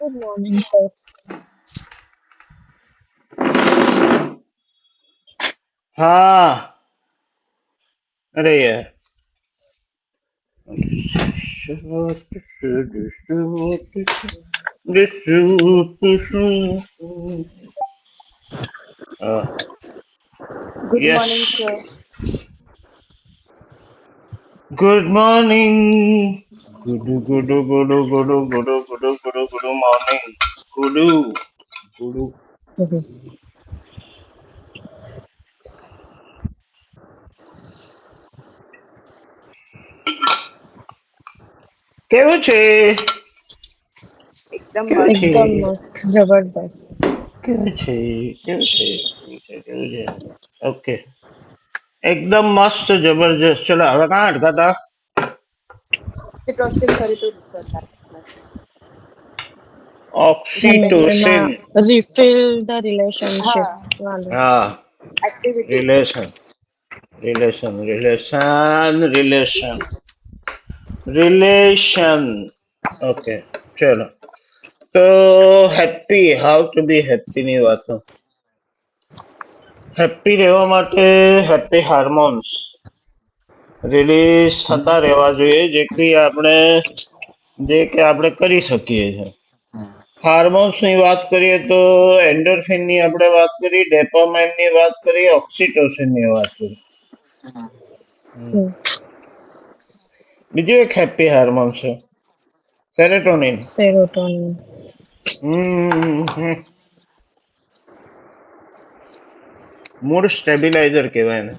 Good morning, sir. हाँ। अरे यार। Good yes. morning, sir. Good morning. गुडू गुडू गुडू गुडू गुडू गुडू गुडू गुडू मॉर्निंग। गुडू गुडू। કેવું છે? एकदम કેવું मस्त. છે? एकदम मस्त, जबरदस्त. કેવું છે? કેવું છે? કેવું છે? કેવું છે? ઓકે. એકદમ મસ્ત જબરજસ્ત. ચલો હવે કાં અટકા હતા? Oxytocin ખરીદું sir last month. Oxytocin. એમાં refill the relationship હા વાળું. હા. Activity relation relation relation relation relation. Okay. ચલો. તો happy, how to B happy ની વાતો. હેપી રહેવા માટે હેપી હાર્મોન્સ રિલીઝ થતા રહેવા જોઈએ, જે કે આપણે કરી શકીએ છીએ. હાર્મોન્સ ની વાત કરીએ તો એન્ડોર્ફિન ની આપણે વાત કરી, ડોપામાઇન ની વાત કરી, ઓક્સિટોસિન ની વાત કરી. હમ. બીજું એક હેપી હાર્મોન છે સેરોટોનિન. Serotonin. મૂડ સ્ટેબિલાઇઝર કહેવાય ને.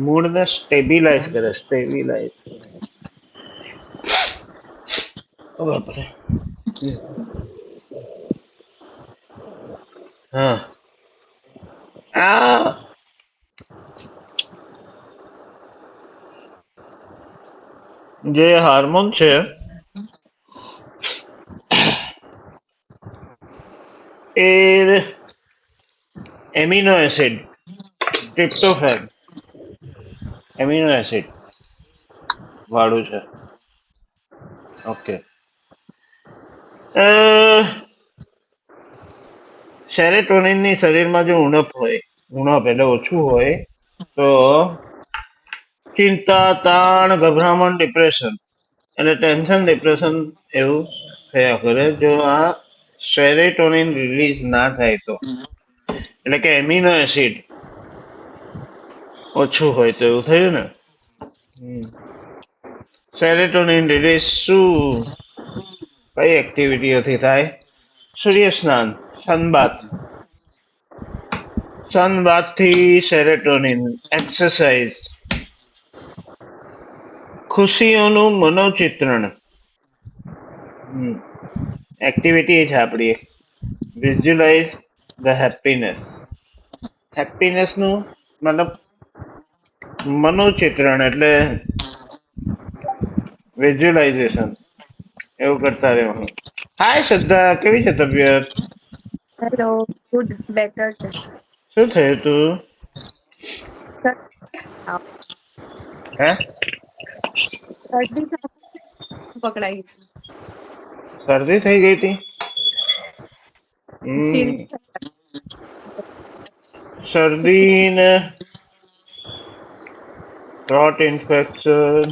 મૂડને સ્ટેબિલાઇઝ કરે, સ્ટેબિલાઇઝ. ઓ બાપરે. હા. આ જે હાર્મોન છે એ amino acid, tryptophan amino acid વાળું છે. ઓકે. સેરેટોનિન ની શરીરમાં જો ઉણપ એટલે ઓછું હોય તો ચિંતા, તાણ, ગભરામણ, ડિપ્રેશન એટલે ટેન્શન, ડિપ્રેશન એવું થયા કરે જો આ સેરેટોનિન રિલીઝ ના થાય તો. એટલે કે એમિનો એસિડ ઓછું હોય તો એવું થયું ને. સેરેટોનિન રિલીઝ કઈ એક્ટિવિટીઓથી થાય? સૂર્ય સ્નાન, સનબાથ. સનબાથ થી સેરેટોનિન, એક્સરસાઇઝ, ખુશીઓનું મનોચિત્રણ. એક્ટિવિટી છે આપણી. Visualise the happiness. હેપીનેસ નું મતલબ મનોચિત્રણ એટલે વિઝ્યુલાઇઝેશન એવું કરતા રહેવાનું. હાય શ્રદ્ધા, કેવી છે તબિયત? હેલો ગુડ બેટર છે શું થયું તું? સર હે? શરદી પકડાઈ શરદી થઈ ગઈ હતી? ચીન્સ શરદી ને થ્રોટ ઇન્ફેક્શન.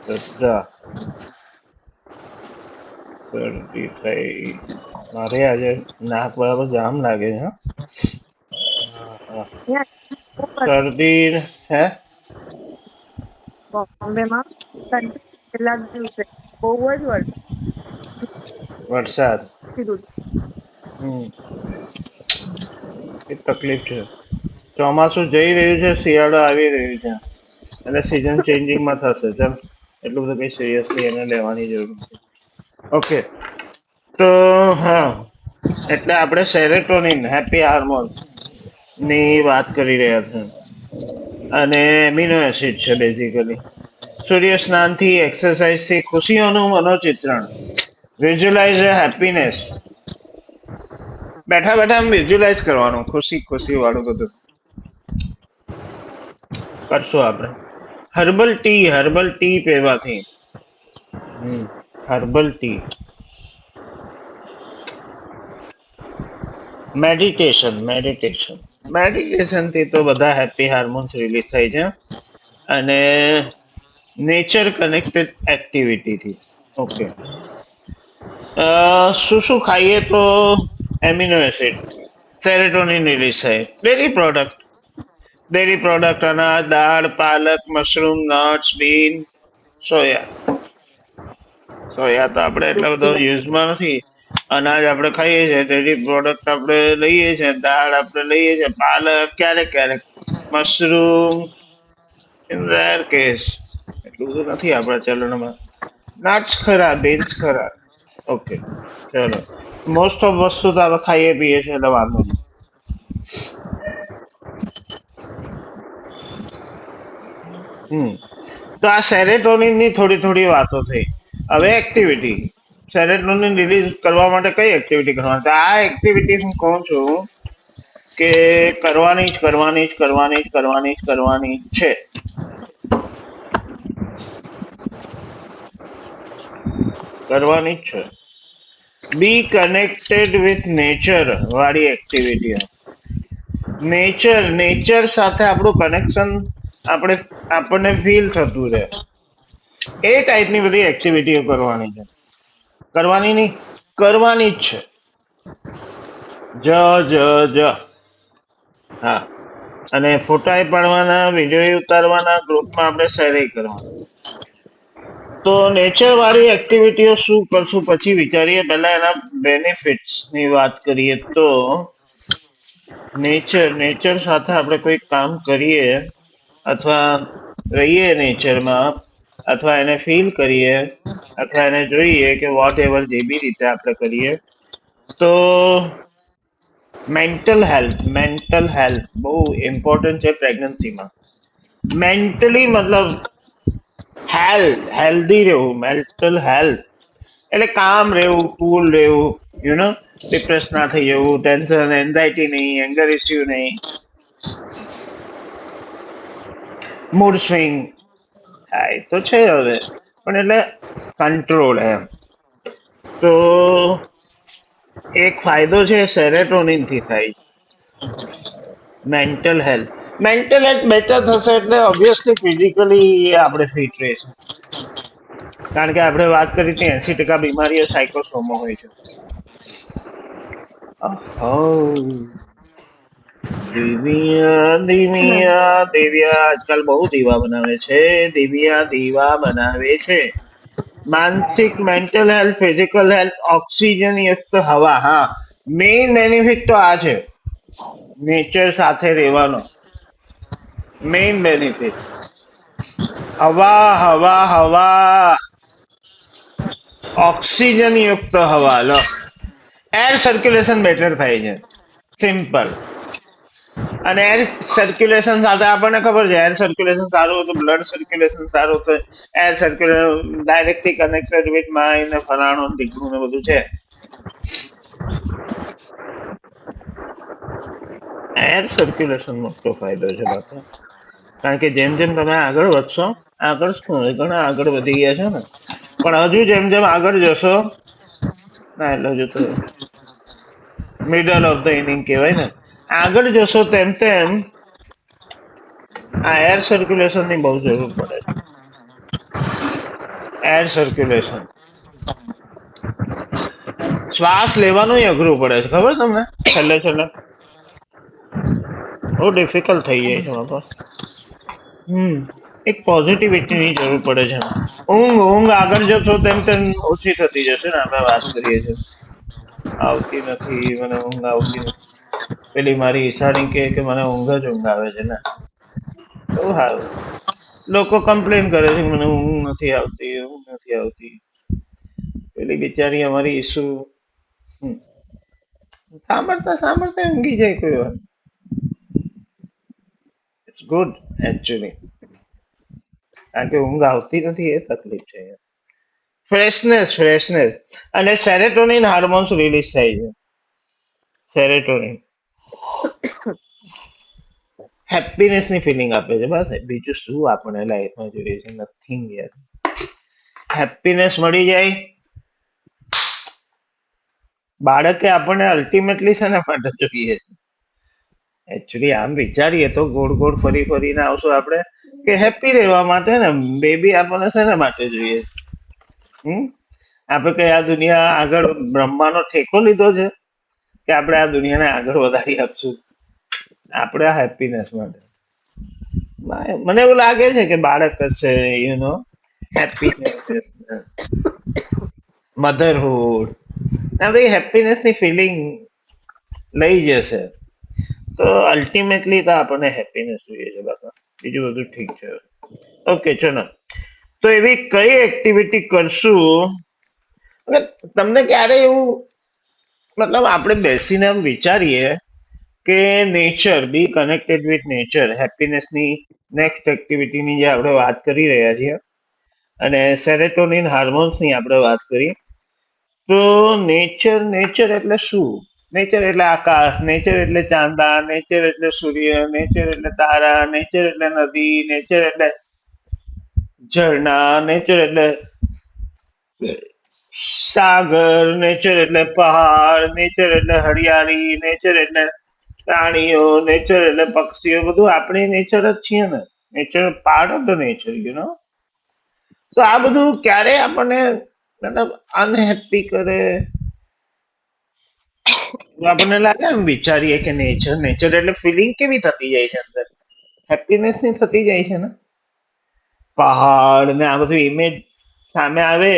શ્રદ્ધા, શરદી થઈ. મારે આજે નાક બરાબર જામ લાગે છે. હા. શરદી હે? બોમ્બેમાં છેલ્લા દિવસે બહુ જ વરસાદ. કીધું એ તકલીફ છે. ચોમાસું જઈ રહ્યું છે, શિયાળો આવી રહ્યું છે, એટલે સિઝન ચેન્જિંગમાં થશે. ચાલ, એટલું બધું કઈ સિરિયસલી એને લેવાની જરૂર નથી. ઓકે. તો હા, એટલે આપણે સેરેટોનિન, હેપી હાર્મોન ની વાત કરી રહ્યા છે, અને એમિનો એસિડ છે બેઝિકલી. સૂર્ય સ્નાનથી, એક્સરસાઇઝથી ખુશીઓનું મનોચિત્રણ, વિઝ્યુલાઇઝ હેપીનેસ. બેઠા બેઠા આમ વિઝ્યુલાઇઝ કરવાનું, ખુશી ખુશી વાળું બધું કરશું આપણે. હર્બલ ટી પીવાથી. Herbal tea. મેડિટેશન થી તો બધા હેપી હાર્મોન્સ રિલીઝ થાય છે અને નેચર કનેક્ટેડ એક્ટિવિટીથી. ઓકે. શું શું ખાઈએ તો એમિનો એસિડ સેરેટોનિન રિલીઝ થાય? ડેરી પ્રોડક્ટ અનાજ, દાળ, પાલક, મશરૂમ, નટ્સ, બીન, સોયા. સોયા તો આપણે એટલા બધો યુઝમાં નથી. અનાજ આપણે ખાઈએ છીએ, ડેરી પ્રોડક્ટ આપણે લઈએ છીએ, દાળ આપણે લઈએ છીએ, પાલક ક્યારેક ક્યારેક, મશરૂમ ઇન રેર કેસ, એટલું બધું નથી આપણા ચલણમાં. નટ્સ ખરા, બીન્સ ખરા. ઓકે, ચલો. મોસ્ટ ઓફ વસ્તુ તો આપણે ખાઈએ પીએ છીએ એટલે વાંધો નહીં. તો આ સેરેટોનિન ની થોડી થોડી વાતો થઈ. હવે એક્ટિવિટી. સેરેટોનિન રિલીઝ કરવા માટે કઈ એક્ટિવિટી કરવાની? તો આ એક્ટિવિટી હું કહું છું કે કરવાની જ કરવાની જ કરવાની જ કરવાની જ કરવાની છે. કરવાની જ છે. બી કનેક્ટેડ વિથ નેચર વાળી એક્ટિવિટી. નેચર સાથે આપણું કનેક્શન આપણને ફીલ થતું રહે એ ટાઈપની બધી એક્ટિવિટીઓ કરવાની છે. કરવાની નહીં, કરવાની જ છે. હા, અને ફોટા પાડવાના, વિડીયો ઉતારવાના, ગ્રુપમાં આપણે શેર કરવાના. તો નેચર વાળી એક્ટિવિટીઓ શું કરશું પછી વિચારીએ. પહેલા એના બેનિફિટ્સ ની વાત કરીએ તો નેચર સાથે આપણે કોઈ કામ કરીએ અથવા રહીએ નેચરમાં અથવા એને ફીલ કરીએ અથવા એને જોઈએ કે વોટ એવર જે બી રીતે આપણે કરીએ તો મેન્ટલ હેલ્થ બહુ ઇમ્પોર્ટન્ટ છે પ્રેગ્નન્સીમાં. મેન્ટલી મતલબ હેલ્ધી રહેવું. મેન્ટલ હેલ્થ એટલે કામ રહેવું, કુલ રહેવું, ડિપ્રેસ ના થઈ જવું, ટેન્શન, એન્ઝાઇટી નહીં, એંગર ઇસ્યુ નહીં, મૂડ સ્વિંગ. હા, એ તો છે હવે, પણ એટલે કંટ્રોલ એમ. તો એક ફાયદો છે સેરેટોનિન થી થાય. મેન્ટલ હેલ્થ બેટર થશે એટલે ઓબ્વિયસલી ફિઝિકલી આપણે ફિટ રહીશું. કારણ કે આપણે વાત કરી હતી 80% બીમારીઓ સાયકોસોમમાં હોય છે. દિવ્યા આજકાલ બહુ દીવા બનાવે છે. દીવા બનાવે છે. માનસિક, mental health, physical health, oxygen યુક્ત હવા. હા, મેઇન બેનિફિટ તો આ છે નેચર સાથે રહેવાનો. મેઇન બેનિફિટ હવા ઓક્સિજન યુક્ત હવા. લો, એર સર્ક્યુલેશન બેટર થાય છે. સિમ્પલ. અને એર સર્ક્યુલેશન સાથે આપણને ખબર છે એર સર્ક્યુલેશન સારું હતું, બ્લડ સર્ક્યુલેશન સારું હતું, air circulation directly connected with mind, ફલાણું ઢીકણું ને બધું છે. એર સર્ક્યુલેશન મોટો ફાયદો છે બાપા. કારણ કે જેમ જેમ તમે આગળ વધશો, આગળ શું ઘણા આગળ વધી ગયા છે ને, પણ હજુ જેમ જેમ આગળ જશો ના, એટલે હજુ તો મિડલ ઓફ ધ ઇનિંગ કહેવાય ને, આગળ જશો તેમ તેમ આ એર સર્ક્યુલેશન ની બહુ જરૂર પડે છે. એર સર્ક્યુલેશન, શ્વાસ લેવાનું અઘરું પડે છે, ખબર તમને? છેલ્લે બહુ ડિફિકલ્ટ થઈ જાય છે બાપા. એક પોઝિટિવિટી ની જરૂર પડે છે. ઊંઘ આગળ જશો તેમ તેમ ઓછી થતી જશે ને. આપણે વાત કરીએ છીએ આવતી નથી, મને ઊંઘ આવતી નથી. પેલી મારી ઈશાની કે મને ઊંઘ આવે છે ને. બહુ સારું. લોકો કમ્પ્લેન કરે છે મને ઊંઘ નથી આવતી. પેલી બિચારી અમારી ઈશુ સાંભળતા ઊંઘી જાય કોઈ વાર. It's good actually. કારણ કે ઊંઘ આવતી નથી એ તકલીફ છે. ફ્રેશનેસ અને સેરેટોનિન હાર્મોન્સ રિલીઝ થાય છે. સેરેટોનિન હેપીનેસ ની ફિલિંગ આપે છે, બસ બીજું શું આપણે લાઈફમાં જોઈએ છે, નથિંગ યાર. હેપીનેસ મળી જાય. બાળકે આપણને અલ્ટિમેટલી શેના માટે જોઈએ છે? એકચ્યુઅલી આમ વિચારીએ તો ગોળ ગોળ ફરી ફરીને આવશું આપણે કે હેપી રહેવા માટે ને. બેબી આપણને શેના માટે જોઈએ? હમ આપણે કઈ આ દુનિયા આગળ બ્રહ્માનો ઠેકો લીધો છે કે આપણે આ દુનિયાને આગળ વધારી આપશું? આપણે આ હેપીનેસ માટે. મને એવું લાગે છે કે બાળક હશે, હેપીનેસ, મધરહુડ, આ બધી હેપીનેસ ની ફિલિંગ લઈ જશે. તો અલ્ટિમેટલી તો આપણને હેપીનેસ જોઈએ છે બાપા, બીજું બધું ઠીક છે. ઓકે ચલો, તો એવી કઈ એક્ટિવિટી કરશું? તમને ક્યારે એવું, મતલબ આપણે બેસીને એમ વિચારીએ કે nature, be connected with nature, હેપીનેસની નેક્સ્ટ એક્ટિવિટીની જે આપણે વાત કરી રહ્યા છીએ, અને સેરેટોનિન હાર્મોન્સની આપણે વાત કરી, તો નેચર એટલે શું? નેચર એટલે આકાશ, નેચર એટલે ચાંદા, નેચર એટલે સૂર્ય, નેચર એટલે તારા, નેચર એટલે નદી, નેચર એટલે ઝરણા, નેચર એટલે સાગર, નેચર એટલે પહાડ, નેચર એટલે હરિયાળી, નેચર એટલે પ્રાણીઓ, નેચર એટલે પક્ષીઓ, બધું આપણે નેચર જ છીએ ને. Nature part of the nature, તો આ બધું ક્યારે આપણને મતલબ અનહેપી કરે? આપણને લાગે એમ વિચારીએ કે નેચર એટલે ફિલિંગ કેવી થતી જાય છે અંદર? હેપીનેસ ની થતી જાય છે ને. પહાડ ને આ બધું ઇમેજ સામે આવે,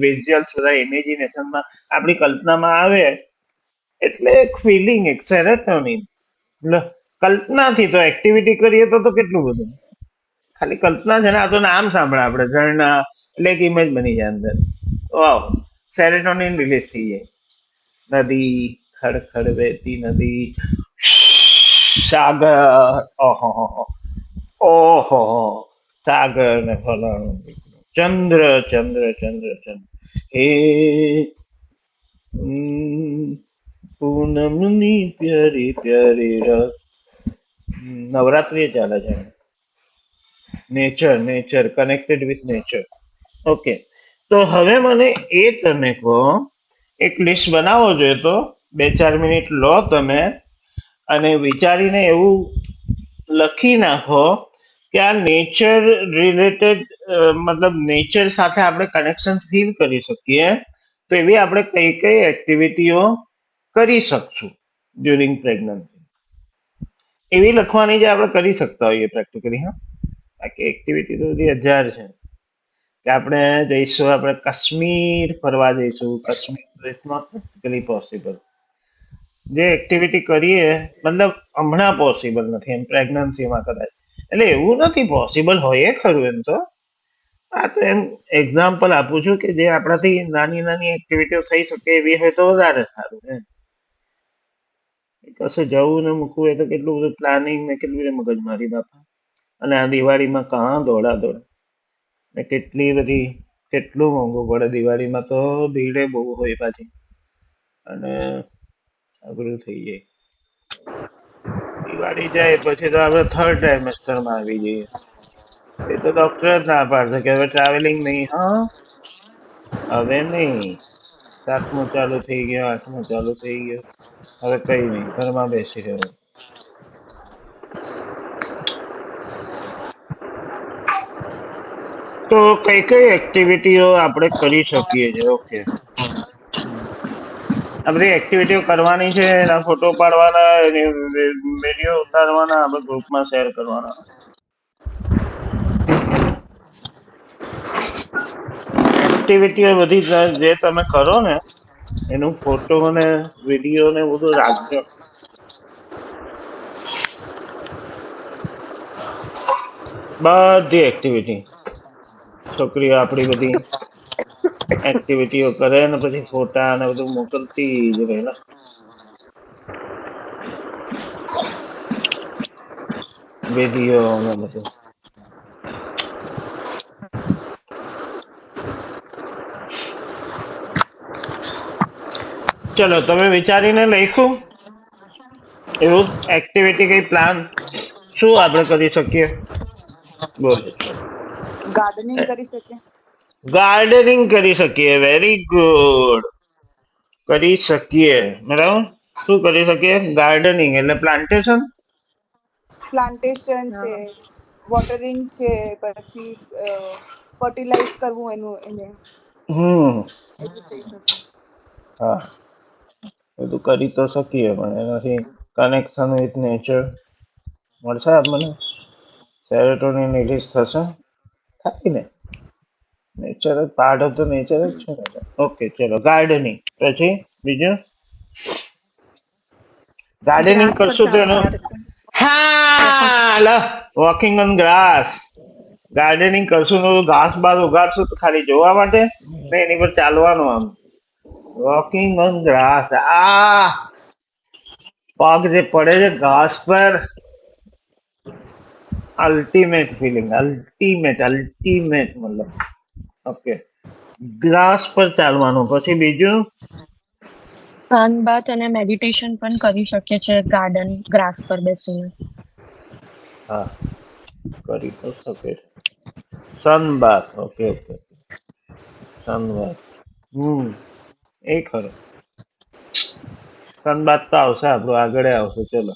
વિઝ્યુઅલ્સ બધા ઇમેજિનેશનમાં આપણી કલ્પનામાં આવે, એટલે એક ફિલિંગ, એક સેરેટોનિન. કલ્પનાથી તો એક્ટિવિટી કરીએ તો કેટલું બધું. ખાલી કલ્પના છે ને, આ તો નામ સાંભળે આપણે ઝરણા એટલે એક ઇમેજ બની જાય અંદર. વાવ, સેરેટોનિન રિલીઝ થઈ જાય. નદી, ખડખડ વહેતી નદી, સાગર, ઓહો ઓહો, સાગર ને ફલાણું, ચંદ્ર ચંદ્ર ચંદ્ર ચંદ્ર, હે પૂનમની પ્યારી પ્યારી રાત. નવરાત્રી ચાલે છે. Nature connected with nature. Okay, તો હવે મને એ તમે કહો, એક લિસ્ટ બનાવો જોઈએ તો 2-4 મિનિટ લો તમે અને વિચારીને એવું લખી નાખો કે આ નેચર રિલેટેડ, મતલબ નેચર સાથે આપણે કનેક્શન ફીલ કરી શકીએ તો એવી આપણે કઈ કઈ એક્ટિવિટીઓ કરી શકશું ડ્યુરિંગ પ્રેગ્નન્સી. એવી લખવાની જે આપણે કરી શકતા હોઈએ પ્રેક્ટિકલી. હા, બાકી એક્ટિવિટી તો બધી 1000 છે. કે આપણે જઈશું, આપણે કાશ્મીર ફરવા જઈશું. Kashmir is not practically possible. જે એક્ટિવિટી કરીએ, મતલબ હમણાં પોસિબલ નથી, એમ પ્રેગ્નન્સીમાં કદાચ. એટલે એવું નથી, પોસિબલ હોય ખરું એમ તો. આ તો એમ એક્ઝામ્પલ આપું છું કે જે આપણાથી નાની નાની એક્ટિવિટીઓ થઈ શકે એવી હોય તો વધારે સારું. એમ કશે જવું ને મૂકવું એ તો કેટલું બધું પ્લાનિંગ ને કેટલી બધી મગજમારી બાપા. અને આ દિવાળીમાં કાં દોડા દોડ ને કેટલી બધી, કેટલું મોંઘું પડે દિવાળીમાં તો, ભીડે બહુ હોય પાછી, અને અઘરું થઈ જાય. દિવાળી જાય પછી તો આપણે થર્ડ ટ્રાઇમેસ્ટરમાં આવી જઈએ. એ તો ડોક્ટર જ ના પાડશે કે હવે ટ્રાવેલિંગ નહીં. હા, હવે નહીં. 7મું ચાલુ થઈ ગયો, 8મું ચાલુ થઈ ગયો, હવે કઈ નહીં, ઘરમાં બેસી રહ્યો. તો કઈ કઈ એક્ટિવિટીઓ આપણે કરી શકીએ છીએ? ઓકે, આ બધી એક્ટિવિટીઓ કરવાની છે, એના ફોટો પાડવાના, એની વિડીયો ઉતારવાના, આપણે ગ્રુપમાં શેર કરવાના. એક્ટિવિટીઓ બધી જે તમે કરો ને એનું ફોટો ને વિડીયો ને બધું રાખજો. બધી એક્ટિવિટી છોકરીઓ આપણી બધી એક્ટિવિટીઓ કરે ને પછી ફોટા ને બધું મોકલતી જ રહેલા. વિડીયો ને બધું. ચલો, તમે વિચારીને લખ્યું એવું એક્ટિવિટી કઈ પ્લાન? શું આપણે કરી શકીએ? બોલો. ગાર્ડનિંગ કરી શકીએ. ગાર્ડનિંગ કરી શકીએ. Very good. કરી શકીએ. બરાબર. શું કરી શકીએ? ગાર્ડનિંગ એટલે પ્લાન્ટેશન. પ્લાન્ટેશન છે, હા. વોટરિંગ છે, પછી ફર્ટિલાઇઝ કરવું એને હમ એ બી થઈ શકે. હા, બધું કરી તો શકીએ પણ એનાથી કનેક્શન વિથ નેચર મળશે આપણને. સેરોટોનિન રિલીઝ થશે. થાય ને. નેચર જ પાર્ટ ઓફ ધ નેચર જ છે ને. ઓકે, ચલો ગાર્ડનિંગ. પછી બીજું ગાર્ડનિંગ ગ્રાસ પર કરશું તો એનું ચાલવા વોકિંગ. હા વોકિંગ ઓન ગ્રાસ. ગાર્ડનિંગ કરશું તો ઘાસ બાર ઉગાડશું તો ખાલી જોવા માટે ને એની પર ચાલવાનું આમ વોકિંગ ઓન ગ્રાસ. પગ જે પડે છે ઘાસ પર અલ્ટિમેટ ફિલિંગ. અલ્ટિમેટ મતલબ. ઓકે, ગ્રાસ પર ચાલવાનું. પછી બીજું સન બાથ અને મેડિટેશન પણ કરી શકીએ છે ગાર્ડન ગ્રાસ પર બેસીને. હા કરી તો શકે. સનબાથ. Okay okay. સનબાથ. એ ખરું. સનબાથ તો આવશે આપણું આગળ આવશે. ચલો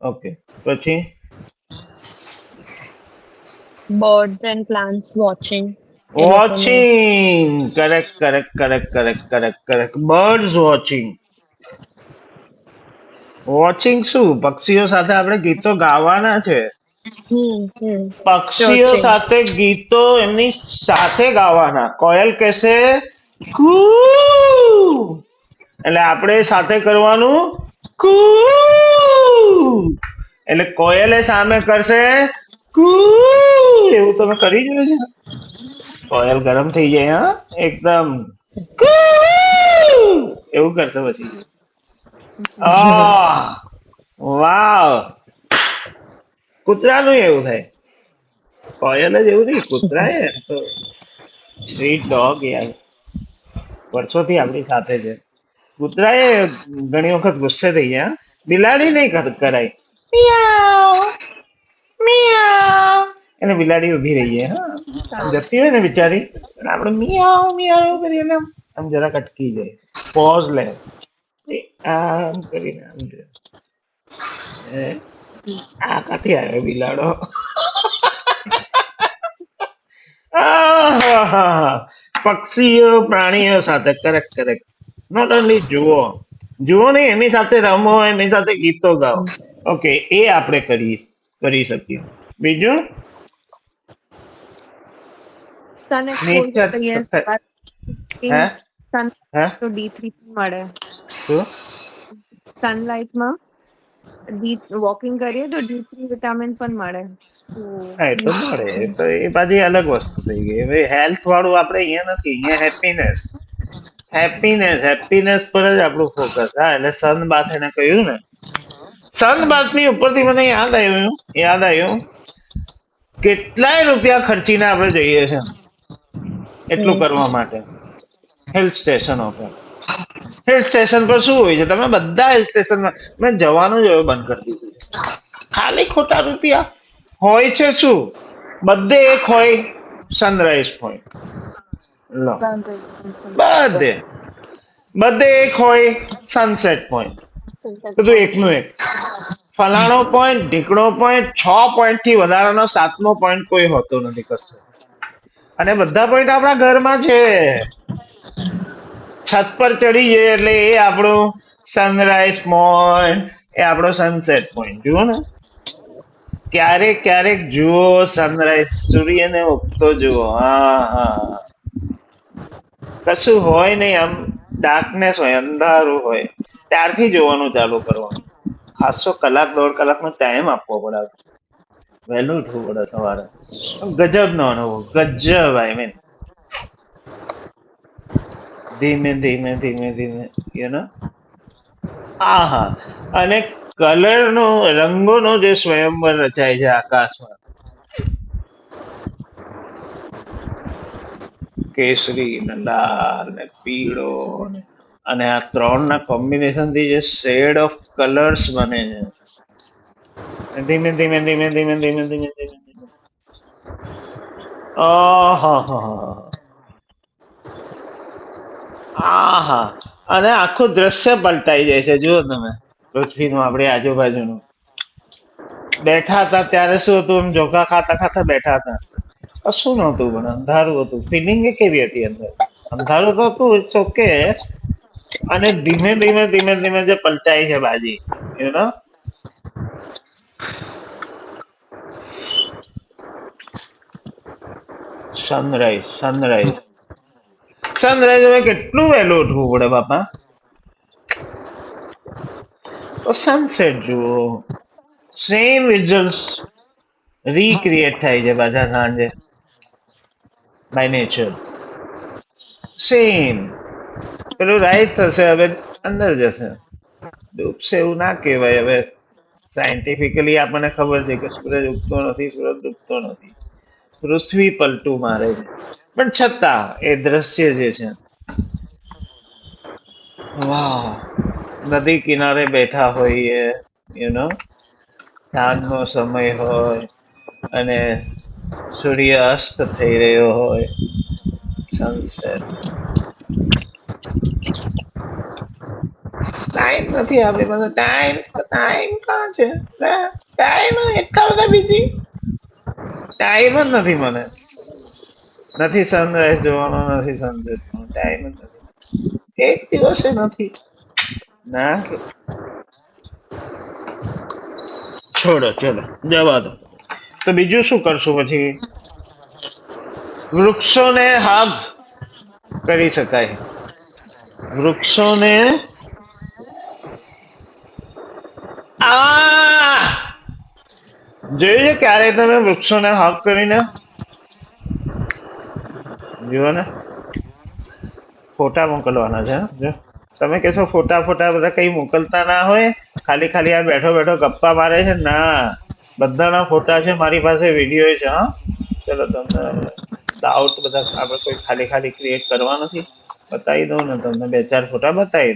ઓકે. પછી બર્ડ્સ એન્ડ પ્લાન્ટ્સ વોચિંગ એ લોકોનું. Watching. Correct. Birds watching. Watching શું? પક્ષીઓ સાથે આપણે ગીતો ગાવાના છે. હમ. પક્ષીઓ સર્ચિંગ. સાથે ગીતો એમની સાથે ગાવાના. કોયલ કહેશે કૂ, એટલે આપણે સાથે કરવાનું કૂ, એટલે કોયલે સામે કરશે કૂ. એવું તમે કરી જોયું છે? કોયલ ગરમ થઈ જાય. હા, એકદમ કૂ એવું કરશે. પછી આહ વાવ. કૂતરાનું એવું થાય. કોયલ જ એવું નહીં, કૂતરા એમ તો સ્વીટ ડોગ યાર, વર્ષોથી આપણી સાથે છે. કૂતરા એ ઘણી વખત ગુસ્સે થઈ જાય. હા? બિલાડી નહીં કરાય. મિયાવ મિયાવ એને બિલાડી ઉભી રહી જાય. હા, આમ જતી હોય ને બિચારી અને આપણે મિયાવ મિયાવ એવું કરીએ એટલે આમ જરા અટકી જાય, પોઝ લે. આમ કરીને આમ જોય. આ કાથી આવ્યો બિલાડો? આહાહા. પક્ષીઓ પ્રાણીઓ સાથે. કરેક્ટ. નોટ ઓનલી જુઓ જુઓ નહીં, એની સાથે રમો, એની સાથે ગીતો ગાઓ. ઓકે, એ આપણે કરી શકીએ. બીજું સન નેચર. એક્સપોઝર કરીએ હે સન હે તો D3 મળે. શું? સનલાઇટમાં વોકિંગ કરીએ તો D3 વિટામિન પણ મળે. હા, એ તો મળે. એ તો એ પાછી અલગ વસ્તુ થઈ ગઈ. હવે હેલ્થ વાળું આપણે અહીંયા નથી. અહીંયા હેપીનેસ પર જ આપણું ફોકસ. હા, એટલે સન બાથ એને કહ્યું ને. સન બાથ ની ઉપરથી મને યાદ આવ્યું કેટલાય રૂપિયા ખર્ચીને આપણે જઈએ છીએ એટલું કરવા માટે. હિલ સ્ટેશન પર શું હોય છે? તમે બધા હિલ સ્ટેશનમાં મેં જવાનું જ હવે બંધ કરી દીધું છે. ખાલી ખોટા રૂપિયા હોય છે. શું બધે એક હોય? Sunrise point. લો, બધે બધે એક હોય સનસેટ પોઈન્ટ. બધું એકનું એક. ફલાણો પોઈન્ટ, ઢીકણો પોઈન્ટ, 6 પોઈન્ટ થી વધારાનો 7મો પોઈન્ટ કોઈ હોતો નથી કશે. અને બધા પોઈન્ટ આપણા ઘરમાં છે. છત પર ચડી જઈએ એટલે એ આપણું સનરાઈઝ પોઈન્ટ, એ આપણો સનસેટ પોઈન્ટ. જુઓ ને, ક્યારેક જુઓ સનરાઈઝ, સૂર્યને ઉગતો જુઓ. હા, કશું હોય નહીં, આમ ડાર્કનેસ હોય, અંધારું હોય, ત્યારથી જોવાનું ચાલુ કરવાનું. ખાસો કલાક 1.5 કલાકનો ટાઈમ આપવો પડે. વહેલું ઉઠવું પડે સવારે. ગજબ નો અનુભવ. ગજબ. ધીમે આહા. અને કલરનો, રંગોનો જે સ્વયંવર રચાય છે આકાશમાં, કેસરી ને લાલ ને પીળો અને આ ત્રણ ના કોમ્બિનેશન થી જે શેડ ઓફ કલર્સ બને છે, ધીમે ધીમે ધીમે ધીમે ધીમે ધીમે ધીમે ધીમે આહા આહા અને આખું દ્રશ્ય પલટાઈ જાય છે જુઓ તમે પૃથ્વીનું આપણી આજુબાજુનું બેઠા હતા ત્યારે શું હતું એમ ઝોકા ખાતા ખાતા બેઠા હતા કશું નહોતું પણ અંધારું હતું ફિલિંગ કેવી હતી અંદર અંધારું તો હતું ઇટ્સ ઓકે અને ધીમે ધીમે ધીમે ધીમે જે પલટાઈ છે બાજી you know sunrise sunrise sunrise હવે કેટલું વહેલું ઉઠવું પડે બાપા તો સનસેટ જુઓ સેમ વિઝ્યુઅલ્સ રીક્રિએટ થાય છે પાછા સાંજે બાય નેચર સેમ પેલું રાઈઝ થશે હવે અંદર જશે ડૂબશે એવું ના કહેવાય હવે સાયન્ટિફિકલી આપણને ખબર છે કે સૂરજ ઉગતો નથી સૂરજ ડૂબતો નથી પૃથ્વી પલટું મારે છે પણ છતાં એ દ્રશ્ય જે છે વાહ નદી કિનારે બેઠા હોઈએ યુ નો સાંજનો સમય હોય અને સૂર્ય અસ્ત થઈ રહ્યો હોય સનસેટ ટાઈમ નથી આપણી પાસે ટાઈમ ટાઈમ કાં છે ટાઈમ એટલા બધા બીજી ટાઈમ જ નથી મને નથી સનરાઈઝ જોવાનો નથી સનસેટ ટાઈમ જ નથી એક દિવસે નથી ના છોડો ચલો જવા દો તો બીજું શું કરશું પછી વૃક્ષોને હાગ કરી શકાય વૃક્ષોને આ જોયું છે ક્યારે તમે વૃક્ષોને હાગ કરીને જુઓ ને ફોટા મોકલવાના છે જો તમે કહેશો ફોટા ફોટા બધા કઈ મોકલતા ના હોય ખાલી ખાલી આ બેઠો બેઠો ગપ્પા મારે છે ના બધાના ફોટા છે મારી પાસે વિડીયો છે હા ચલો તમને ડાઉટ બધા આપણે કોઈ ખાલી ખાલી ક્રિએટ કરવા નથી બતાવી દઉં ને તમને બે ચાર ફોટા બતાવી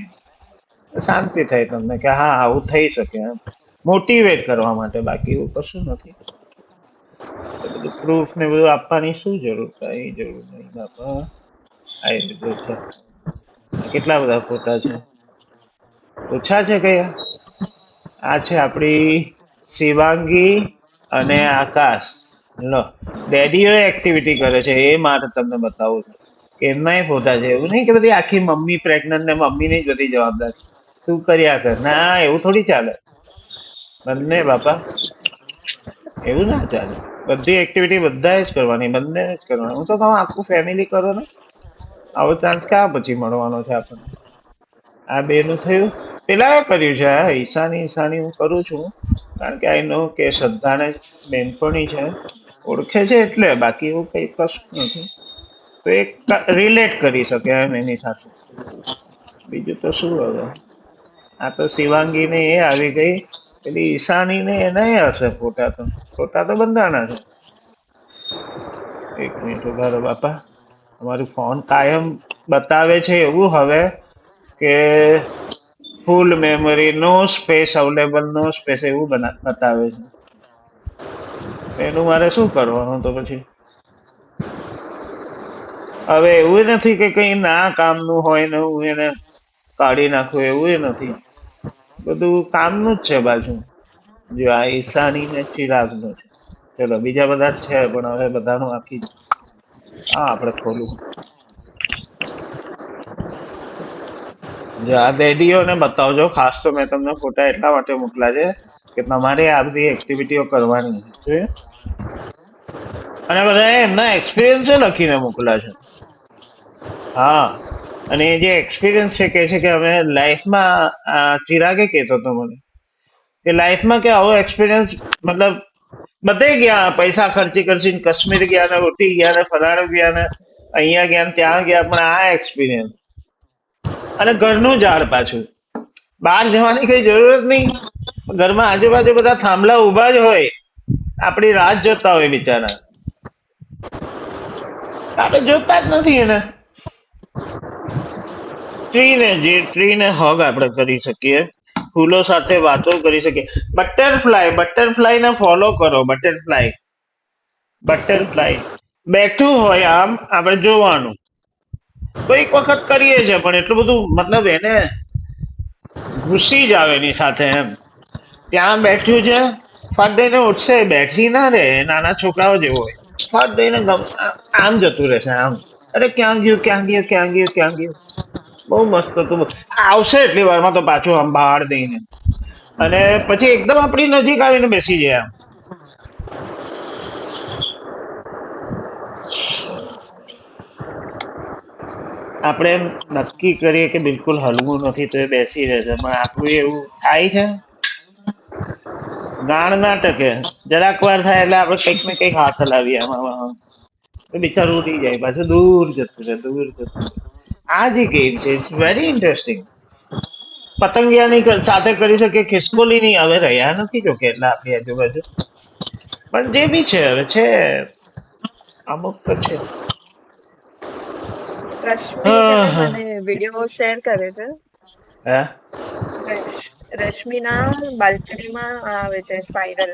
દઉં શાંતિ થાય તમને કે હા આવું થઈ શકે એમ મોટિવેટ કરવા માટે બાકી એવું કશું નથી એ બધું પ્રૂફ ને બધું આપવાની શું જરૂર કઈ જરૂર નહીં બાપા આવી રીતે છે કેટલા બધા ફોટા છે ઓછા છે કયા આ છે આપણી શિવાંગી અને આકાશ લો ડેડીઓ એક્ટિવિટી કરે છે એ માટે તમને બતાવું છું કે એમના ફોટા છે એવું નહીં કે બધી આખી મમ્મી પ્રેગ્નન્ટ ને મમ્મીની જ બધી જવાબદારી તું કર્યા કર ના એવું થોડી ચાલે બંને બાપા એવું ના ચાલે બધી એક્ટિવિટી બધાએ જ કરવાની બંને જ કરવાની હું તો કહું આખું ફેમિલી કરો ને આવો ચાન્સ ક્યાં પછી મળવાનો છે આપણને આ બેનું થયું પેલા કર્યું છે આ ઈશાની હું કરું છું કારણ કે આઈ નો કે શ્રદ્ધાને બેનપણી છે ઓળખે છે એટલે બાકી એવું કઈ કશું નથી તો એક રિલેટ કરી શકે એમ એની સાથે બીજું તો શું હવે આ તો શિવાંગી ને એ આવી ગઈ પેલી ઈશાની ને એના હશે ફોટા તો બંધાના છે એક મિનિટ ઉભા રહો બાપા અમારું ફોન કાયમ બતાવે છે એવું હવે કે ફૂલ મેમરી નો સ્પેસ અવેલેબલ નો સ્પેસ એવું બતાવે છે એનું મારે શું કરવાનું તો પછી હવે એવું નથી કે કઈ ના કામનું હોય ને હું એને કાઢી નાખું એવું નથી બધું કામનું જ છે બાજુ જો આ ઈશાની ને ચિરાગ નું છે ચલો બીજા બધા જ છે પણ હવે બધાનું આખી હા આપણે ખોલું જો આ ડેડીઓને બતાવજો ખાસ તો મેં તમને ફોટા એટલા માટે મોકલા છે કે તમારે આ બધી એક્ટિવિટીઓ કરવાની છે અને બધા એમના એક્સપિરિયન્સ લખીને મોકલા છે હા અને એ જે એક્સપિરિયન્સ છે કે અમે લાઈફમાં ચિરાગે કહેતો હતો મને કે લાઈફમાં કે આવો એક્સપિરિયન્સ મતલબ બધે ગયા પૈસા ખર્ચીને કાશ્મીર ગયા ને ઉટી ગયા ને ફલાણો ગયા ને અહીંયા ગયા ને ત્યાં ગયા પણ આ એક્સપિરિયન્સ અને ઘરનું ઝાડ પાછું બહાર જવાની કઈ જરૂરત નહીં ઘરમાં આજુબાજુ બધા થાંભલા ઉભા જ હોય આપણી રાહ જોતા હોય બિચારા આપણે જોતા જ નથી એને ટ્રીને હગ આપણે કરી શકીએ ફૂલો સાથે વાતો કરી શકીએ. બટરફ્લાય ને ફોલો કરો. બટરફ્લાય બેઠું હોય આમ આપણે જોવાનું. કોઈક વખત કરીએ છીએ પણ એટલું બધું મતલબ એને ઘૂસી જ આવે એની સાથે એમ. ત્યાં બેઠ્યું છે, ફટ દઈને ઉઠશે, બેઠી ના રે, નાના છોકરાઓ જેવો હોય. ફટ દઈને આમ જતું રહેશે આમ. અરે ક્યાં ગયું, ક્યાં ગયું, ક્યાં ગયું, ક્યાં ગયું. બહુ મસ્ત હતું. આવશે એટલી વારમાં તો પાછું આમ બહાર દઈને અને પછી એકદમ આપણી નજીક આવીને બેસી જાય આમ. આપણે એમ નક્કી કરીએ કે બિલકુલ હલવું નથી તો એ બેસી રહેશે, પણ આપણું એવું થાય છે. ગાણ ના ટકે જરાક વાર થાય એટલે આપણે કંઈક ને કંઈક હાથ હલાવીએ આમાં, તો બિચારું ઉડી જાય, પાછું દૂર જતું રહે, દૂર જતું રહે. આ જે ગેમ છે ઇટ્સ વેરી ઇન્ટરેસ્ટિંગ. પતંગિયાની સાથે કરી શકે, ખિસકોલીની હવે રહ્યા નથી જો કે એટલા આપણી આજુબાજુ, પણ જે બી છે હવે છે, અમુક તો છે. રશ્મિ છે હા ને હા મને વિડીયો શેર કરે છે. હે રશ્મિના બાલ્કનીમાં આવે છે સ્પાઈરલ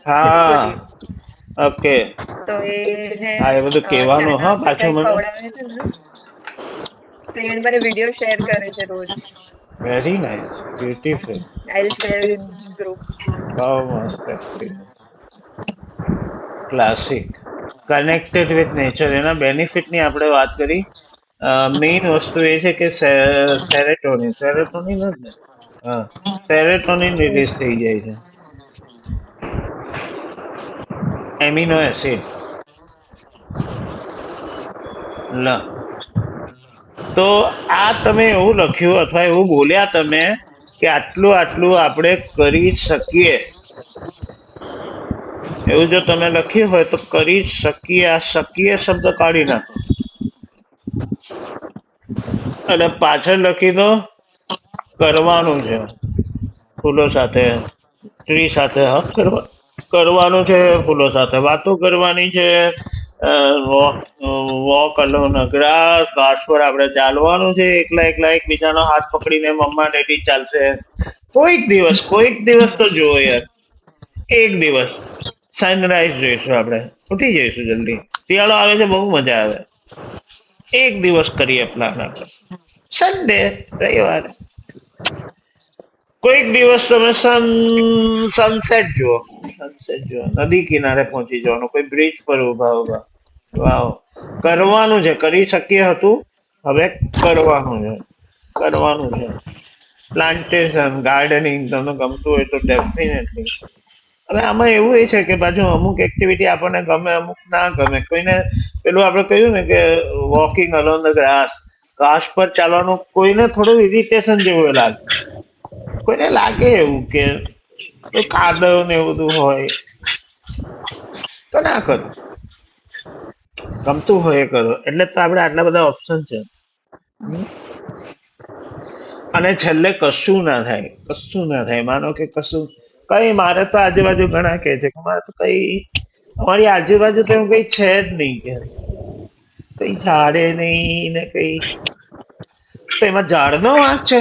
હા ખિસકોલી. ઓકે. તો એને હા એ બધું કહેવાનું ચાના હા કે પાછું કઈ મને. ખવડાવે છે ને, તો એને મને વિડીયો શેર કરે છે રોજ. Very nice, beautiful. I share in group. બહુ મસ્ત. ક્લાસિક. કનેક્ટેડ વિથ નેચર, એના બેનિફિટની આપણે વાત કરી. મેઇન વસ્તુ એ છે કે સેરેટોનિન સેરેટોનિન જ ને, હા, સેરેટોનિન રિલીઝ થઈ જાય છે, એમિનો એસિડ. તો આ તમે એવું લખ્યું અથવા એવું બોલ્યા તમે કે આટલું આટલું આપણે કરી શકીએ, એવું જો તમે લખ્યું હોય તો કરી શકીએ, આ શકીએ શબ્દ કાઢી નાખો અને પાછળ લખી દો કરવાનું છે. ફૂલો સાથે, ટ્રી સાથે હક કરવાનું છે, ફૂલો સાથે વાતો કરવાની છે, વોક અલોન ગ્રાસ, ઘાસ પર આપણે ચાલવાનું છે, એકલા એકલા એકબીજાનો હાથ પકડીને મમ્મા ડેડી ચાલશે. કોઈક દિવસ તો જુઓ યાર, એક દિવસ સનરાઈઝ જોઈશું, આપણે ઉઠી જઈશું જલ્દી, શિયાળો આવે છે, બહુ મજા આવે. એક દિવસ કરીએ પ્લાન આપણે, સન્ડે, રવિવારે. કોઈક દિવસ તમે સનસેટ જુઓ, નદી કિનારે પહોંચી જવાનું, કોઈ બ્રિજ પર ઉભા વાવ. કરવાનું છે, કરી શકીએ હતું, હવે કરવાનું છે. પ્લાન્ટેશન, ગાર્ડનિંગ તમને ગમતું હોય તો ડેફિનેટલી. હવે આમાં એવું એ છે કે પાછું અમુક એક્ટિવિટી આપણને ગમે, અમુક ના ગમે. કોઈને પેલું આપણે કહ્યું ને કે વોકિંગ અલોન ધ ગ્રાસ, ઘાસ પર ચાલવાનું કોઈને થોડું ઇરિટેશન જેવું લાગે, કોઈને લાગે એવું કે કાદવ ને એવું બધું હોય તો ના કરો, ગમતું હોય એ કરો. એટલે તો આપણે આટલા બધા ઓપ્શન છે. અને છેલ્લે કશું ના થાય, માનો કે કશું કઈ, મારે તો આજુબાજુ ઘણા કે છે કે મારે તો કઈ, અમારી આજુબાજુ તો એવું કઈ છે જ નહીં, કે કઈ ઝાડે નહીં ને કઈ, તો એમાં ઝાડનો વાંક છે,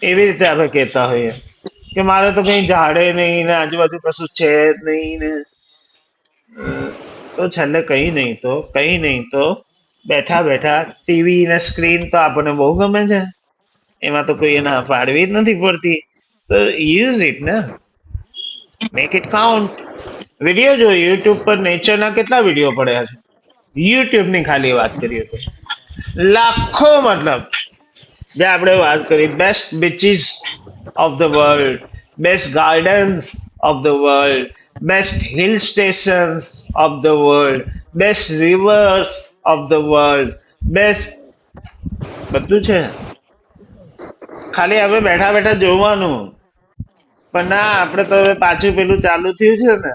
એવી રીતે આપણે કહેતા હોઈએ કે મારે તો કઈ ઝાડે નહીં ને આજુબાજુ કશું છે જ નહીં ને. તો છેલ્લે કઈ નહીં તો બેઠા બેઠા ટીવી ને સ્ક્રીન તો આપણને બહુ ગમે છે, એમાં તો કોઈ ના પાડવી જ નથી પડતી, તો યુઝ ઇટ ને, મેક ઇટ કાઉન્ટ. વિડીયો જો યુટ્યુબ પર નેચરના કેટલા વિડીયો પડ્યા છે, યુટ્યુબ ની ખાલી વાત કરીએ તો લાખો, મતલબ જે આપણે વાત કરી, best beaches of the world, best gardens of the world, best hill stations of the world, best reverse of the world, best બધું છે. ખાલી હવે બેઠા બેઠા જોવાનું. પણ ના, આપણે તો હવે પાછું પેલું ચાલુ થયું છે ને,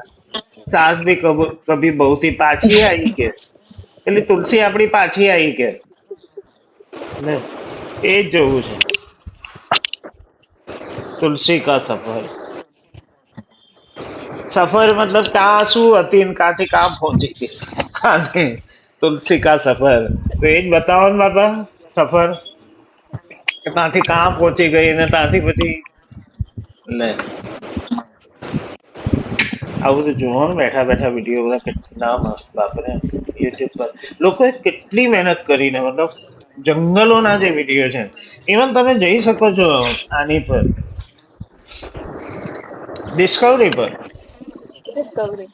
સાસ ભી કભી બહુ થી પાછી આવી, કે પેલી તુલસી આપણી પાછી આવી, કે ને એ જ જોવું છે. તુલસી કા સફર મતલબ ક્યાં શું હતી ને ક્યાંથી કાં પહોંચી ગઈ, તુલસી કા સફર, તો એ જ બતાવો ને બાપા, સફર. ત્યાંથી કાં પહોંચી ગઈ ને ત્યાંથી પછી લે આવું બધું જોવાનું બેઠા બેઠા વિડીયો બધા કેટલા મસ્ત બાપરે યુટ્યુબ પર લોકોએ કેટલી મહેનત કરીને મતલબ જંગલોના જે વિડીયો છે ઇવન તમે જઈ શકો છો આની પર ડિસ્કવરી પર ડિસ્કવરી.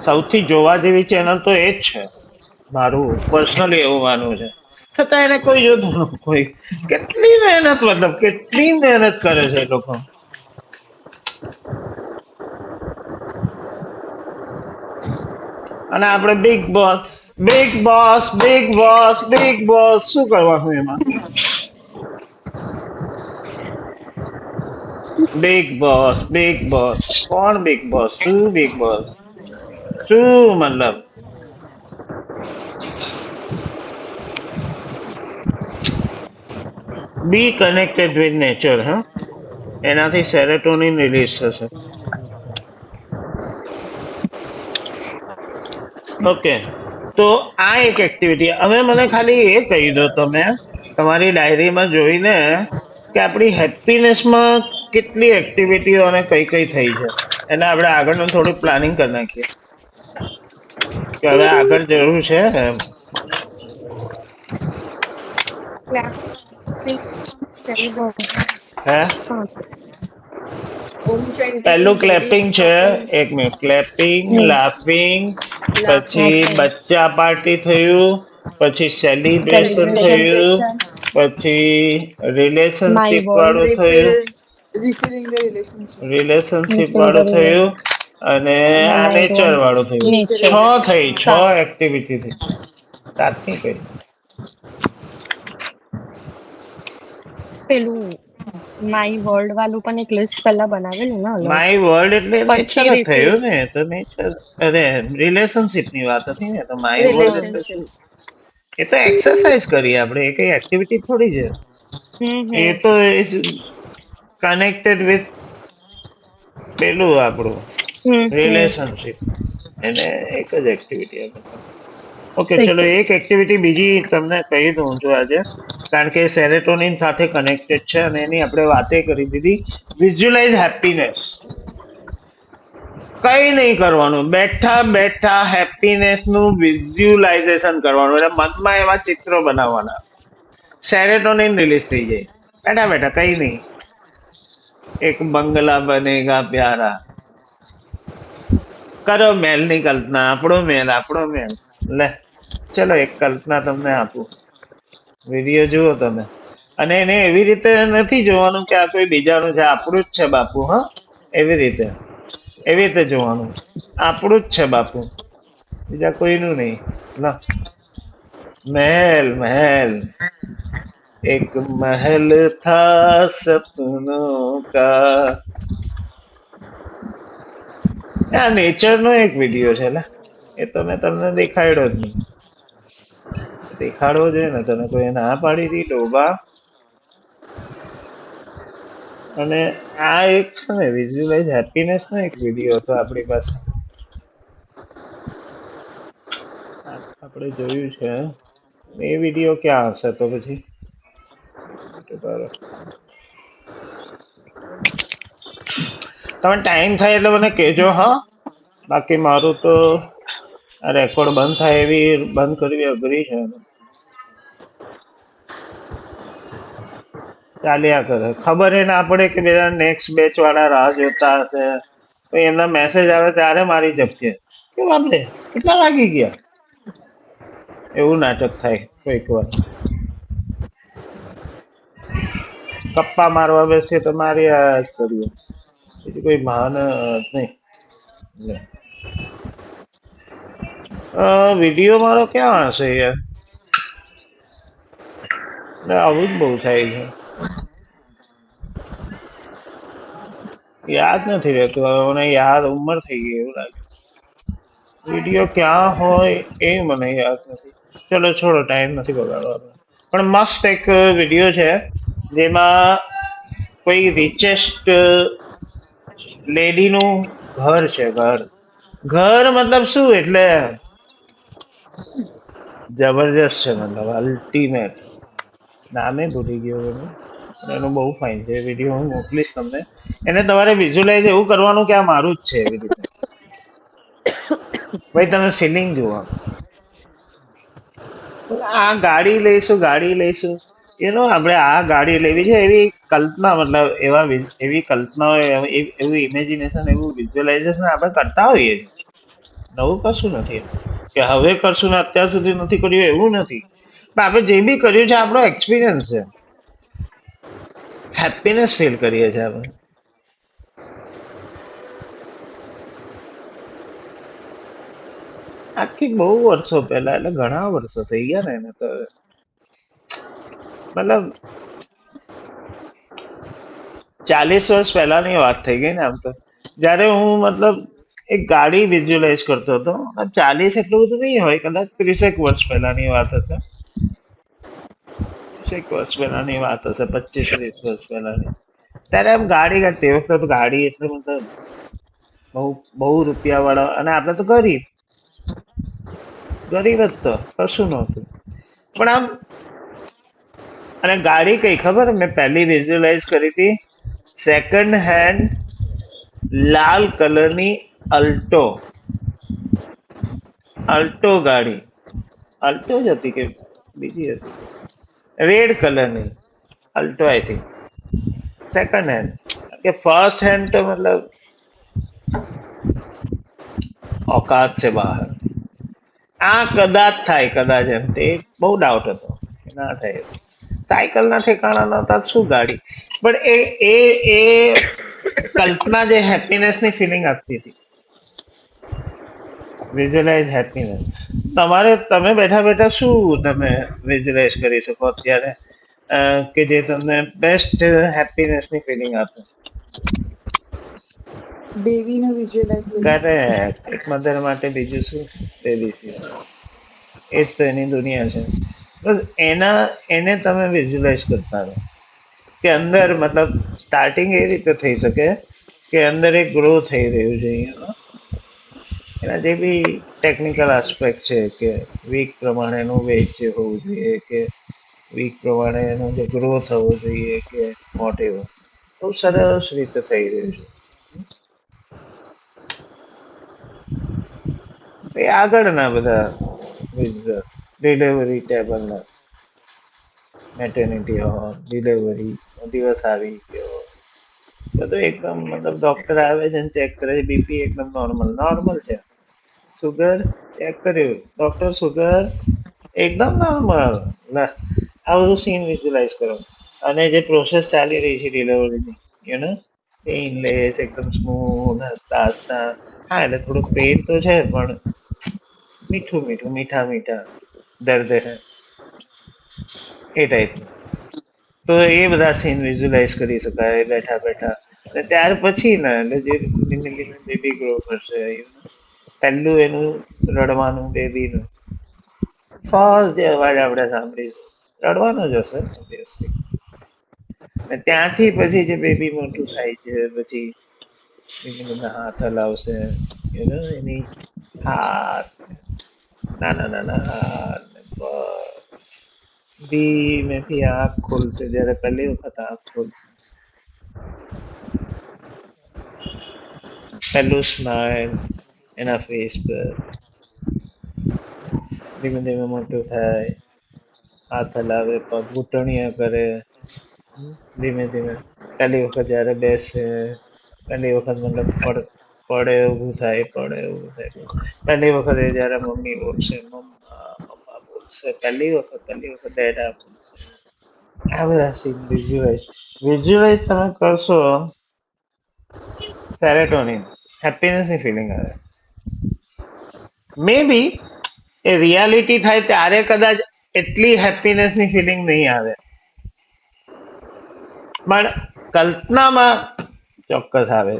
સૌથી જોવા જેવી ચેનલ તો એ જ છે મારું પર્સનલી એવું માનવું છે છતાં એને કોઈ જોતું નથી કોઈ કેટલી મહેનત મતલબ કેટલી મહેનત કરે છે એ લોકો અને આપણે big boss big boss big boss big boss શું કરવાનું એમાં બિગ બોસ કોણ બિગ બોસ શું બિગ બોસ શું મતલબ બી કનેક્ટેડ વિથ નેચર હા એનાથી સેરેટોનિન રિલીઝ થશે ઓકે તો આ એક એક્ટિવિટી હવે મને ખાલી એ કહી દો તમે તમારી ડાયરીમાં જોઈને કે આપણી હેપીનેસમાં કેટલી એક્ટિવિટીઓ અને કઈ કઈ થઈ છે એટલે આપણે આગળનું થોડું પ્લાનિંગ કરી નાખીએ કે હવે આગળ જરૂર છે એમ ક્લેપિંગ હે ઓમ ચેન્ટિંગ પહેલું બેબી ક્લેપિંગ છે સ્ટોકિંગ એક મિનિટ ક્લેપિંગ લાફિંગ પછી લાફિંગ બચ્ચા પાર્ટી થયું પછી સેલિબ્રેશન સેલિબ્રેશન થયું સેલિબ્રેશન પછી માય રિલેશનશિપ વર્લ્ડ વાળું રિફિલ થયું refilling the relationship relationship refill the વાળું થયું અને અને આ માય નેચર વર્લ્ડ વાળું થયું નેચર નેચર થઈ છ સાત એક્ટિવિટી થઈ સાતમી કઈ પેલું માય વર્લ્ડ વાળું પણ એક લિસ્ટ પહેલા બનાવેલું ને અલગ માય વર્લ્ડ એટલે નેચર પછી જ રિફિલ થયું ને તો નેચર અરે રિલેશનશિપ ની વાત હતી ને તો માય વર્લ્ડ હા એટલે રિલેશનશિપ. શું એ તો એક્સરસાઇઝ કરીએ આપણે એ કઈ એક્ટિવિટી થોડી છે એ હમ તો કનેક્ટેડ વિથ પેલું આપણું હમ રિલેશનશિપ એને એક જ એક્ટિવિટી આપણે ઓકે ચલો ફિક્સ એક એક્ટિવિટી બીજી તમને કહી દઉં છું આજે કારણ કે સેરેટોનિન સાથે કનેક્ટેડ છે અને એની આપણે વાતે કરી દીધી વિઝ્યુઅલાઇઝ હેપીનેસ કઈ નહીં કરવાનું બેઠા બેઠા હેપીનેસ નું વિઝ્યુલાઇઝેશન કરવાનું એટલે મનમાં એવા ચિત્રો બનાવવાના સેરેટોનિન રિલીઝ થઈ જાય બેઠા બેઠા કઈ નહીં એક બંગલા બનેગા પ્યારા કરો મહેલની કલ્પના આપણો મહેલ લે ચલો એક કલ્પના તમને આપું વિડીયો જુઓ તમે અને એને એવી રીતે નથી જોવાનું કે આ કોઈ બીજાનું છે આપણું જ છે બાપુ હા એવી રીતે જોવાનું આપણું જ છે બાપુ બીજા કોઈનું નહીં ના મહેલ મહેલ એક મહેલ થા સપનોं કા આ નેચર નો એક વિડીયો છે લે એ તો મેં તમને દેખાડ્યો જ નહીં દેખાડવો જોઈએ ને તને કોઈ ના પાડી હતી ડોબા અને આ એક છે ને વિઝ્યુઅલાઇઝ હેપીનેસ નો એક વિડીયો હતો આપણી પાસે આપણે જોયું છે એ વિડીયો ક્યાં હશે તો પછી તમે ટાઈમ થાય એટલે મને કહેજો હા બાકી મારું તો આ રેકોર્ડ બંધ થાય એવી બંધ કરવી અઘરી છે ચાલ્યા કરે ખબર એ ના પડે કે બધા નેક્સ્ટ બેચ વાળા રાહ જોતા હશે તો એમના મેસેજ આવે ત્યારે મારી ઝપકે કે બાપરે કેટલા વાગી ગયા એવું નાટક થાય કોઈક વાર કપ્પા મારવા બેસીએ તો મારી આ જ કરીએ બીજું કોઈ મહાન નહીં વિડીયો મારો ક્યાં હશે યાર આવું જ બહુ થાય છે યાદ નથી રહેતું હવે મને યાદ ઉંમર થઈ ગઈ એવું લાગે વિડીયો ક્યાં હોય એ મને યાદ નથી ચલો છોડો ટાઈમ નથી બગાડવાનો પણ મસ્ત એક વિડીયો છે જેમાં કોઈ રિચેસ્ટ લેડીનું ઘર છે ઘર ઘર મતલબ શું એટલે જબરજસ્ત છે, મતલબ અલ્ટિમેટ. નામે ભૂલી ગયો બધું, પણ એનું બહુ ફાઇન છે. વિડીયો હું મોકલીશ તમને. એને તમારે વિઝ્યુઅલાઇઝ એવું કરવાનું કે આ મારું જ છે એવી રીતે. ભાઈ તમે ફિલિંગ જુઓ. આ ગાડી લઈશું આપણે આ ગાડી લેવી છે એવી કલ્પના, મતલબ એવી કલ્પના એવું ઇમેજિનેશન, એવું વિઝ્યુઅલાઇઝેશન આપણે કરતા હોઈએ છીએ. નવું કશું નથી કે હવે કરશું ને અત્યાર સુધી નથી કર્યું એવું નથી. પણ આપણે જે બી કર્યું છે આપણો એક્સપિરિયન્સ છે, હેપીનેસ ફીલ કરીએ છીએ આપણે. આખી બહુ વર્ષો પહેલા, એટલે ઘણા વર્ષો થઈ ગયા ને એને તો. મતલબ 40 વર્ષ પહેલાની વાત થઈ ગઈ ને આમ તો. જ્યારે હું મતલબ એક ગાડી વિઝ્યુઅલાઇઝ કરતો હતો. 40 એટલું બધું નહીં હોય, કદાચ 30 વર્ષ પહેલાની વાત હશે. 30 વર્ષ પહેલાની વાત હશે, 25-30 વર્ષ પહેલાની. ત્યારે આમ ગાડી તે વખતે તો ગાડી એટલે મતલબ બહુ બહુ રૂપિયા વાળા, અને આપણે તો ગરીબ ગરીબ જ તો, કશું નહોતું. પણ આમ, અને ગાડી કઈ ખબર મેં પહેલી વિઝ્યુઅલાઇઝ કરી હતી, સેકન્ડ હેન્ડ લાલ કલરની અલ્ટો. અલ્ટો ગાડી, અલ્ટો જ હતી કે બીજી હતી, રેડ કલરની Alto I think. Second hand, કે ફર્સ્ટ હેન્ડ તો મતલબ औकात से બહાર. આ કદાચ થાય, કદાચ એમ તે બહુ ડાઉટ હતો કે ના થાય. સાયકલ ના ઠેકાણા નહોતા તો શું ગાડી. પણ એ એ એ કલ્પના જે હેપીનેસ ની ફિલિંગ આપતી હતી, વિઝ્યુઅલાઇઝ હેપીનેસ. તમે બેઠા બેઠા શું તમે વિઝ્યુઅલાઇઝ કરી શકો અત્યારે, કે જે તમને બેસ્ટ હેપીનેસ ની ફિલિંગ આપે? બેબીને વિઝ્યુઅલાઇઝ કરી. કરેક્ટ. એક મધર માટે બીજું શું બેબી છે, એ જ તો એની દુનિયા છે. બસ એને તમે વિઝ્યુઅલાઇઝ કરતા રહો કે અંદર, મતલબ સ્ટાર્ટિંગ એ રીતે થઈ શકે કે અંદર એક ગ્રો થઈ રહ્યું છે અહીંયા. એના જે બી ટેકનિકલ આસ્પેક્ટ છે, કે વીક પ્રમાણે એનું વેઇટ જે હોવું જોઈએ, કે વીક પ્રમાણે એનો જે ગ્રો થવો જોઈએ, કે વોટ એવર, બહુ સરસ રીતે થઈ રહ્યું છે. એ આગળના બધા ડિલિવરી ટેબલના, મેટર્નિટી હોલ, ડિલિવરી દિવસ આવી ગયો, બધું એકદમ, મતલબ ડોક્ટર આવે છે ને ચેક કરે છે, બીપી એકદમ નોર્મલ છે, સુગર ચેક કર્યું ડોક્ટર, સુગર એકદમ નોર્મલ. આ બધું સીન વિઝ્યુઅલાઇઝ કરો. અને જે પ્રોસેસ ચાલી રહી છે ડિલિવરીની, પેઇનલેસ, એકદમ સ્મૂથ, હસતા હસતા. હા, એટલે થોડું પેઇન તો છે, પણ મીઠું મીઠું, મીઠા મીઠા દર્દ હે, એ ટાઈપનું. તો એ બધા સીન વિઝ્યુઅલાઇઝ કરી શકાય બેઠા બેઠા. અને ત્યાર પછી ને, એટલે જે ધીમે ધીમે બેબી ગ્રો કરશે, પહેલું એનું રડવાનું બેબીનું ફર્સ્ટ જે અવાજ આપણે સાંભળીશું, રડવાનો જ હશે ઓબ્વિયસલી. અને ત્યાંથી પછી જે બેબી મોટું થાય છે, પછી ધીમે ધીમે હાથ હલાવશે, એની હાથ, નાના નાના હાથ, ધીમેથી આંખ ખોલશે જ્યારે પહેલી વખત આંખ ખોલશે, પહેલું સ્માઇલ એના ફેસ પર. ધીમે ધીમે મોટું થાય, હાથ હલાવે, પગ ઘૂંટણીયા કરે, ધીમે ધીમે પહેલી વખત જ્યારે બેસે, પહેલી વખત મતલબ પડે ઊભું થાય, પડે ઊભું થાય. પહેલી વખત એ જ્યારે મમ્મી બોલશે, મમ્મા મમ્મા બોલશે, પહેલી વખત ડેડા બોલશે. આ બધા સીન વિઝ્યુઅલાઇઝ તમે કરશો, સેરેટોનિન, હેપીનેસ ની ફિલિંગ આવે. મે બી એ રિયાલિટી થાય ત્યારે કદાચ એટલી હેપીનેસ ની ફિલિંગ નહીં આવે, પણ કલ્પનામાં ચોક્કસ આવે.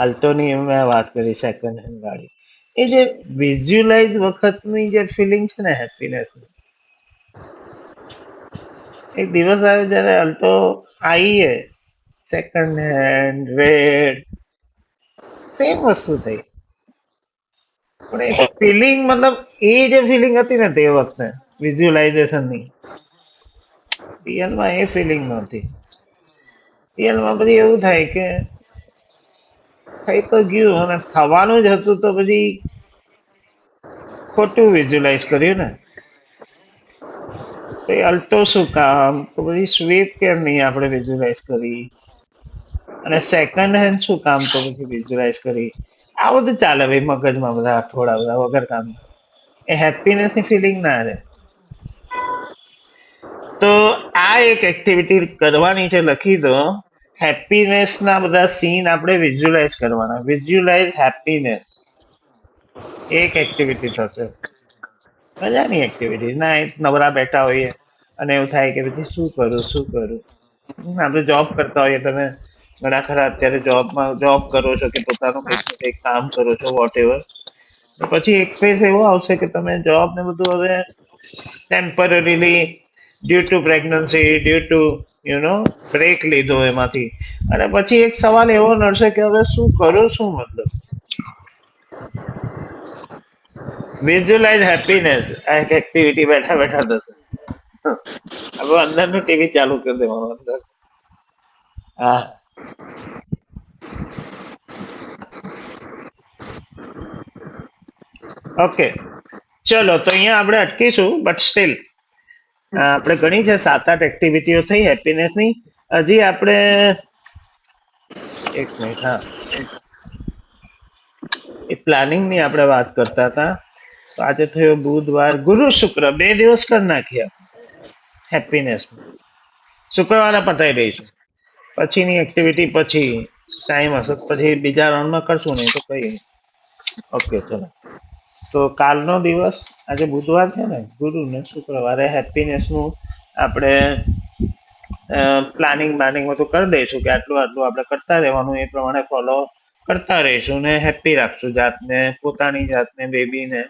અલ્ટોની મેં વાત કરી, સેકન્ડ હેન્ડ ગાડી. એ જે વિઝ્યુઅલાઇઝ વખતની જે ફિલિંગ છે ને હેપીનેસ, એક દિવસ આવ્યો જ્યારે અલ્ટો આવી, સેકન્ડ હેન્ડ રેડ, સેમ વસ્તુ થઈ. પણ ફિલિંગ મતલબ એ જે ફિલિંગ હતી ને તે વખતે વિઝ્યુલાઇઝેશનની, રિયલમાં એ ફિલિંગ નહોતી. રિયલમાં પછી એવું થાય કે થઈ તો ગયું અને થવાનું જ હતું તો પછી ખોટું વિઝ્યુલાઇઝ કર્યું ને. તો અલ્ટો શું કામ, તો પછી સ્વીપ કેમ નહીં આપણે વિઝ્યુલાઇઝ કરી, અને સેકન્ડ હેન્ડ શું કામ તો પછી વિઝ્યુલાઇઝ કરી. આ બધું ચાલે ભાઈ મગજમાં, બધા થોડા બધા વગર કામ. એ હેપીનેસ ની ફિલિંગ ના રહે. તો આ એક એક્ટિવિટી કરવાની છે, લખી દો. હેપીનેસ ના બધા સીન આપણે વિઝ્યુલાઇઝ કરવાના. વિઝ્યુલાઇઝ હેપીનેસ એક એક્ટિવિટી થશે. મજાની એક્ટિવિટી ના, નવરા બેઠા હોઈએ અને એવું થાય કે પછી શું કરું શું કરું. આપણે જોબ કરતા હોઈએ, તમે ઘણા ખરા અત્યારે જોબ કરો છો કે પોતાનું કંઈક ને કંઈક કામ કરો છો, વોટ એવર. પછી એક ફેઝ એવો આવશે કે તમે જોબ ને બધું હવે temporarily due to pregnancy, due to break લીધો એમાંથી, અને પછી એક સવાલ એવો નડશે કે હવે શું કરું શું, મતલબ. વિઝ્યુલાઇઝ હેપીનેસ આ એક એક્ટિવિટી બેઠા બેઠા થશે. હવે અંદરનું ટીવી ચાલુ કરી દેવાનું અંદર. હા, ઓકે, ચલો તો અહીંયા આપણે અટકીશું. બટ સ્ટીલ આપણે ઘણી છે, 7-8 એક્ટિવિટીઓ થઈ હેપીનેસ ની. હજી આપણે એક મિનિટ, હા, એ પ્લાનિંગ ની આપણે વાત કરતા હતા. તો આજે થયો બુધવાર, ગુરુ શુક્ર 2 દિવસ કરી નાખ્યા હેપીનેસ. શુક્રવારે પતાવી દઈશું. પછીની એક્ટિવિટી પછી ટાઈમ હશે પછી બીજા રાઉન્ડમાં કરશું, નહીં તો કઈ. ઓકે, ચલો. તો કાલનો દિવસ, આજે બુધવાર છે ને, ગુરુ ને શુક્રવારે હેપીનેસ નું આપણે પ્લાનિંગ બધું કરી દઈશું કે આટલું આટલું આપણે કરતા રહેવાનું, એ પ્રમાણે ફોલો કરતા રહીશું ને હેપી રાખશું જાતને, પોતાની જાતને, બેબીને.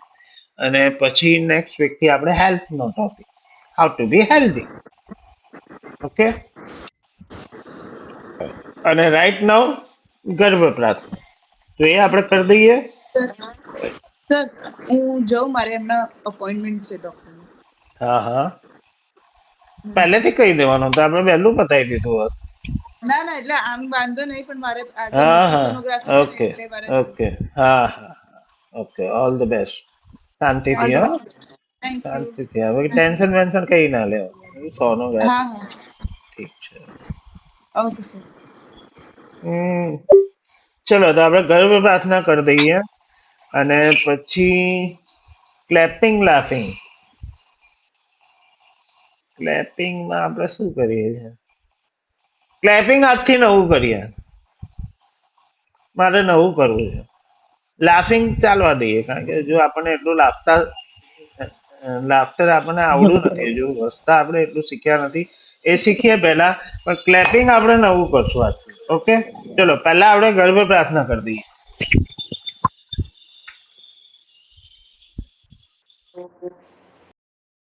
અને પછી નેક્સ્ટ વીક થી આપણે હેલ્થ નો topic, how to be healthy. Okay, અને રાઈટ નાઉ ગર્ભ પ્રાર્થના, તો એ આપણે કરી દઈએ. સર હું જાઉં, મારે એમના અપોઇન્ટમેન્ટ છે ડોક્ટરની. હા હા, પહેલેથી કહી દેવાનું તો આપણે વહેલું બતાવી દીધું હોત. ના ના, એટલે આમ વાંધો નહીં, પણ મારે આજે હા મોટી હા, સોનોગ્રાફી છે ને, ઓકે એટલે મારે ઓકે, હા હા, ઓકે, ઓલ ધ બેસ્ટ. શાંતિથી, હો, થેન્ક યુ. શાંતિથી. હવે ટેન્શન વેન્શન કઈ ના લેવાનું. સોનોગ્રાફી હા હા, ઠીક છે. Okay sir. ચલો તો આપણે ગર્ભ પ્રાર્થના કરી દઈએ, અને પછી ક્લેપિંગ લાફિંગ. ક્લેપિંગમાં આપણે શું કરીએ છીએ? ક્લેપિંગ આજથી નવું કરીએ. મારે નવું કરવું છે. લાફિંગ ચાલવા દઈએ, કારણ કે જો આપણને એટલું લાફ્ટર આપણને આવડું નથી, જો હસતા આપણે એટલું શીખ્યા નથી. એ શીખીએ પહેલા, પણ ક્લેપિંગ આપણે નવું કરશું આજથી. ઓકે, ચલો પહેલા આપણે ગર્ભ પ્રાર્થના કરી દઈએ.